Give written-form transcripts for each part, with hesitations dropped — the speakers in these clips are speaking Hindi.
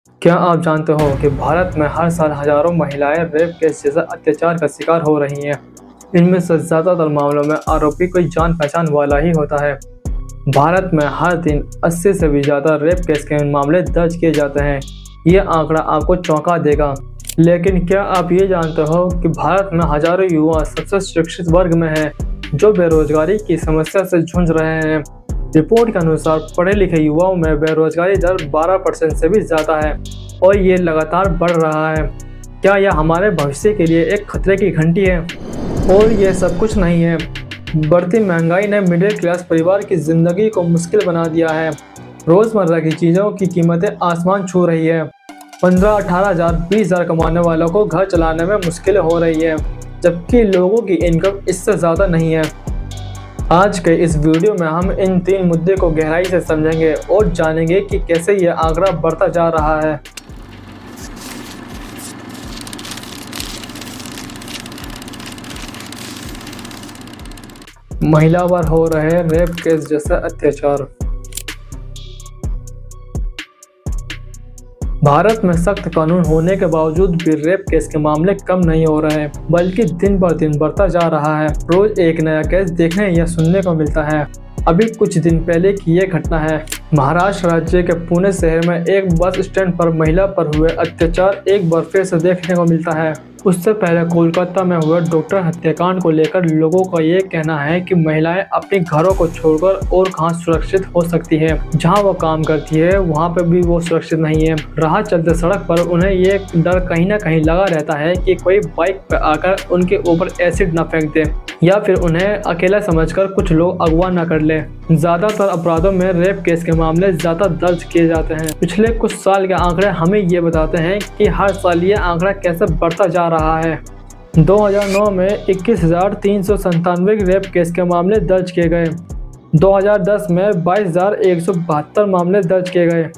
क्या आप जानते हो कि भारत में हर साल हजारों महिलाएं रेप केस जैसे अत्याचार का शिकार हो रही हैं? इनमें से ज़्यादातर मामलों में आरोपी कोई जान पहचान वाला ही होता है। भारत में हर दिन 80 से भी ज़्यादा रेप केस के मामले दर्ज किए जाते हैं। ये आंकड़ा आपको चौंका देगा। लेकिन क्या आप ये जानते हो कि भारत में हजारों युवा सबसे शिक्षित वर्ग में हैं, जो बेरोजगारी की समस्या से जूझ रहे हैं। रिपोर्ट के अनुसार पढ़े लिखे युवाओं में बेरोजगारी दर 12% से भी ज़्यादा है और ये लगातार बढ़ रहा है। क्या यह हमारे भविष्य के लिए एक खतरे की घंटी है? और ये सब कुछ नहीं है। बढ़ती महंगाई ने मिडिल क्लास परिवार की ज़िंदगी को मुश्किल बना दिया है। रोज़मर्रा की चीज़ों की कीमतें आसमान छू रही है। 15-18 हज़ार 20 हज़ार कमाने वालों को घर चलाने में मुश्किल हो रही है, जबकि लोगों की इनकम इससे ज़्यादा नहीं है। आज के इस वीडियो में हम इन 3 मुद्दे को गहराई से समझेंगे और जानेंगे कि कैसे यह आंकड़ा बढ़ता जा रहा है। महिला पर हो रहे रेप केस जैसे अत्याचार। भारत में सख्त कानून होने के बावजूद भी रेप केस के मामले कम नहीं हो रहे हैं, बल्कि दिन पर दिन बढ़ता जा रहा है। रोज एक नया केस देखने या सुनने को मिलता है। अभी कुछ दिन पहले की ये घटना है। महाराष्ट्र राज्य के पुणे शहर में एक बस स्टैंड पर महिला पर हुए अत्याचार एक बार फिर से देखने को मिलता है। उससे पहले कोलकाता में हुए डॉक्टर हत्याकांड को लेकर लोगों का ये कहना है कि महिलाएं अपने घरों को छोड़कर और कहां सुरक्षित हो सकती है। जहां वो काम करती है वहां पर भी वो सुरक्षित नहीं है। राह चलते सड़क पर उन्हें ये डर कहीं ना कहीं लगा रहता है कि कोई बाइक पर आकर उनके ऊपर एसिड न फेंक दे या फिर उन्हें अकेला समझकर कुछ लोग अगवा न कर ले। ज्यादातर अपराधों में रेप केस के मामले ज्यादा दर्ज किए जाते हैं। पिछले कुछ साल के आंकड़े हमें ये बताते हैं कि हर साल ये आंकड़ा कैसे बढ़ता जा रहा है। 2009 में 21,397 रेप केस के मामले दर्ज किए गए। 2010 में 22,172 मामले दर्ज किए गए।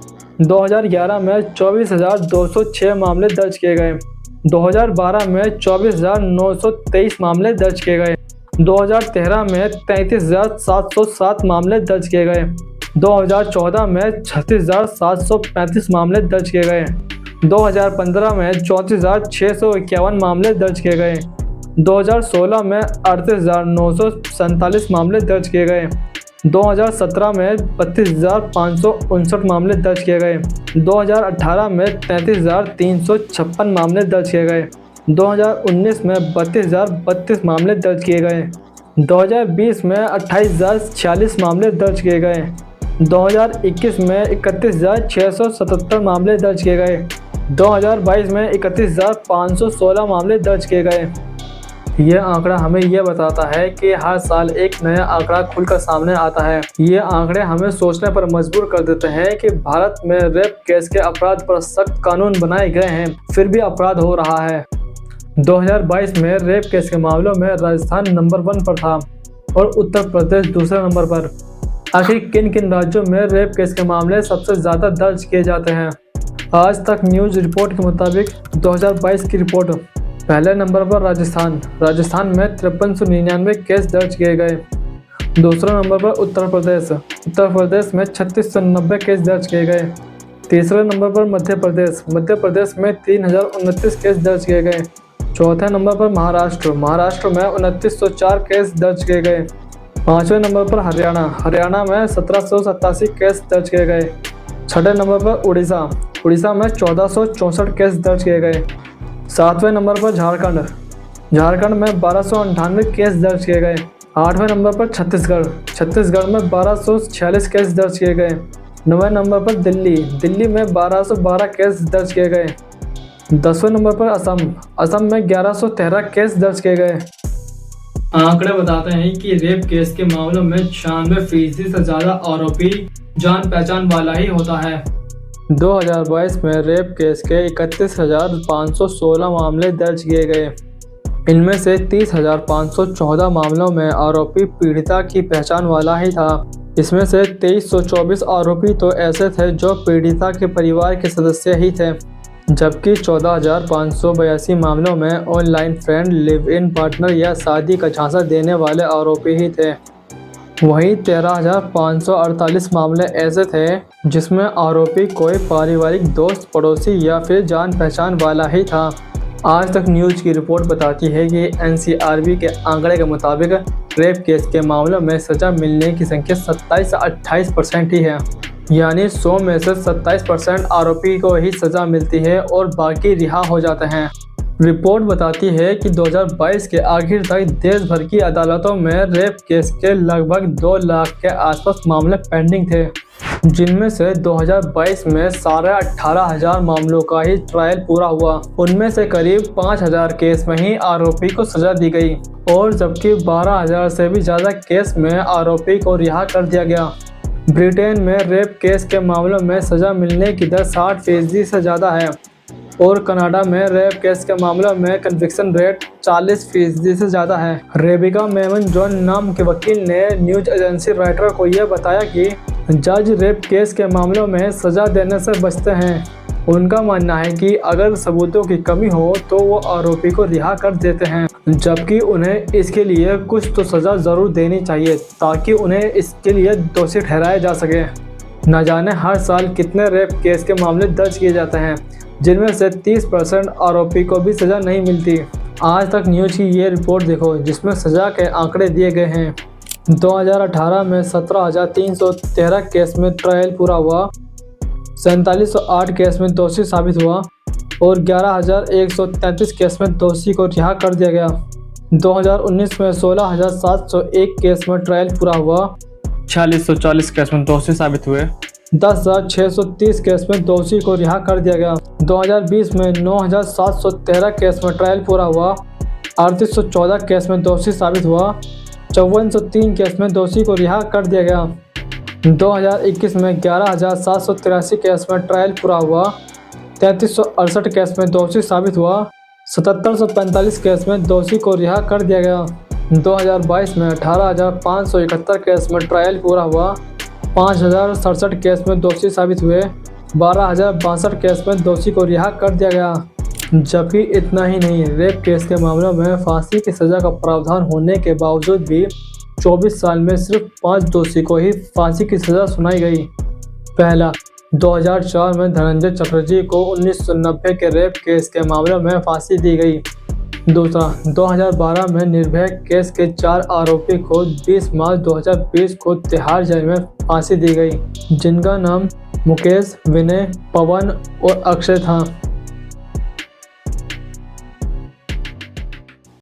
2011 में 24,206 मामले दर्ज किए गए। 2012 में 24,923 मामले दर्ज किए गए। 2013 में 33,707 मामले दर्ज किए गए। 2014 में 36,735 मामले दर्ज किए गए। 2015 में 34,651 मामले दर्ज किए गए। 2016 में 38,947 मामले दर्ज किए गए। 2017 में 32,559 मामले दर्ज किए गए। 2018 में 33,356 मामले दर्ज किए गए। 2019 में 32,032 मामले दर्ज किए गए। 2020 में 28,046 मामले दर्ज किए गए। 2021 में 31,677 मामले दर्ज किए गए। 2022 में 31,516 मामले दर्ज किए गए। ये आंकड़ा हमें यह बताता है कि हर साल एक नया आंकड़ा खुलकर सामने आता है। ये आंकड़े हमें सोचने पर मजबूर कर देते हैं कि भारत में रेप केस के अपराध पर सख्त कानून बनाए गए हैं, फिर भी अपराध हो रहा है। 2022 में रेप केस के मामलों में राजस्थान नंबर 1 पर था और उत्तर प्रदेश दूसरे नंबर पर। आखिर किन किन राज्यों में रेप केस के मामले सबसे ज़्यादा दर्ज किए जाते हैं? आज तक न्यूज़ रिपोर्ट के मुताबिक 2022 की रिपोर्ट, पहले नंबर पर राजस्थान में 5399 केस दर्ज किए गए। दूसरे नंबर पर उत्तर प्रदेश में 3690 केस दर्ज किए गए। तीसरे नंबर पर मध्य प्रदेश में 3029 केस दर्ज किए गए। चौथे नंबर पर महाराष्ट्र में 2904 केस दर्ज किए गए। पाँचवें नंबर पर हरियाणा में 1787 केस दर्ज किए गए। छठे नंबर पर उड़ीसा में 1464 केस दर्ज किए गए। सातवें नंबर पर झारखंड में 1298 केस दर्ज किए गए। आठवें नंबर पर छत्तीसगढ़ में 1246 केस दर्ज किए गए। नौवें नंबर पर दिल्ली में 1212 केस दर्ज किए गए। 10वें नंबर पर असम में 1113 केस दर्ज किए गए। आंकड़े बताते हैं कि रेप केस के मामलों में 96% से ज़्यादा आरोपी जान पहचान वाला ही होता है। 2022 में रेप केस के 31,516 मामले दर्ज किए गए। इनमें से 30,514 मामलों में आरोपी पीड़िता की पहचान वाला ही था। इसमें से 2324 आरोपी तो ऐसे थे जो पीड़िता के परिवार के सदस्य ही थे, जबकि 14,582 मामलों में online friend, live in partner या शादी का झांसा देने वाले आरोपी ही थे। वहीं 13,548 मामले ऐसे थे जिसमें आरोपी कोई पारिवारिक दोस्त, पड़ोसी या फिर जान पहचान वाला ही था। आज तक न्यूज़ की रिपोर्ट बताती है कि एनसीआरबी के आंकड़े के मुताबिक रेप केस के मामलों में सज़ा मिलने की संख्या 27 से 28% ही है, यानी 100 में से 27% आरोपी को ही सज़ा मिलती है और बाकी रिहा हो जाते हैं। रिपोर्ट बताती है कि 2022 के आखिर तक देश भर की अदालतों में रेप केस के लगभग 2 लाख के आसपास मामले पेंडिंग थे, जिनमें से 2022 में 18,500 मामलों का ही ट्रायल पूरा हुआ। उनमें से करीब 5,000 केस में ही आरोपी को सजा दी गई और जबकि 12,000 से भी ज़्यादा केस में आरोपी को रिहा कर दिया गया। ब्रिटेन में रेप केस के मामलों में सजा मिलने की दर 60% से ज़्यादा है और कनाडा में रेप केस के मामलों में कन्विक्शन रेट 40% से ज़्यादा है। रेबिका मेमन जॉन नाम के वकील ने न्यूज़ एजेंसी रॉयटर्स को यह बताया कि जज रेप केस के मामलों में सज़ा देने से बचते हैं। उनका मानना है कि अगर सबूतों की कमी हो तो वो आरोपी को रिहा कर देते हैं, जबकि उन्हें इसके लिए कुछ तो सज़ा ज़रूर देनी चाहिए ताकि उन्हें इसके लिए दोषी ठहराया जा सके। न जाने हर साल कितने रेप केस के मामले दर्ज किए जाते हैं, जिनमें से 30% आरोपी को भी सज़ा नहीं मिलती। आज तक न्यूज़ की ये रिपोर्ट देखो जिसमें सज़ा के आंकड़े दिए गए हैं। 2018 में 17,313 केस में ट्रायल पूरा हुआ, 4708 केस में दोषी साबित हुआ और 11,133 केस में दोषी को रिहा कर दिया गया। 2019 में 16,701 केस में ट्रायल पूरा हुआ, 4640 केस में दोषी साबित हुए, 10,630 केस में दोषी को रिहा कर दिया गया। 2020 में 9,713 केस में ट्रायल पूरा हुआ, 3814 केस में दोषी साबित हुआ, 5403 केस में दोषी को रिहा कर दिया गया। 2021 में 11,783 केस में ट्रायल पूरा हुआ, 3368 केस में दोषी साबित हुआ, 7745 केस में दोषी को रिहा कर दिया गया। 2022 में 18,571 केस में ट्रायल पूरा हुआ, 5,067 केस में दोषी साबित हुए, 12,062 केस में दोषी को रिहा कर दिया गया। जबकि इतना ही नहीं, रेप केस के मामलों में फांसी की सज़ा का प्रावधान होने के बावजूद भी 24 साल में सिर्फ 5 दोषी को ही फांसी की सज़ा सुनाई गई। पहला, 2004 में धनंजय चटर्जी को 1990 के रेप केस के मामलों में फांसी दी गई। दूसरा, 2012 में निर्भया केस के 4 आरोपी को 20 मार्च 2020 को तिहाड़ जेल में फांसी दी गई, जिनका नाम मुकेश, विनय, पवन और अक्षय था।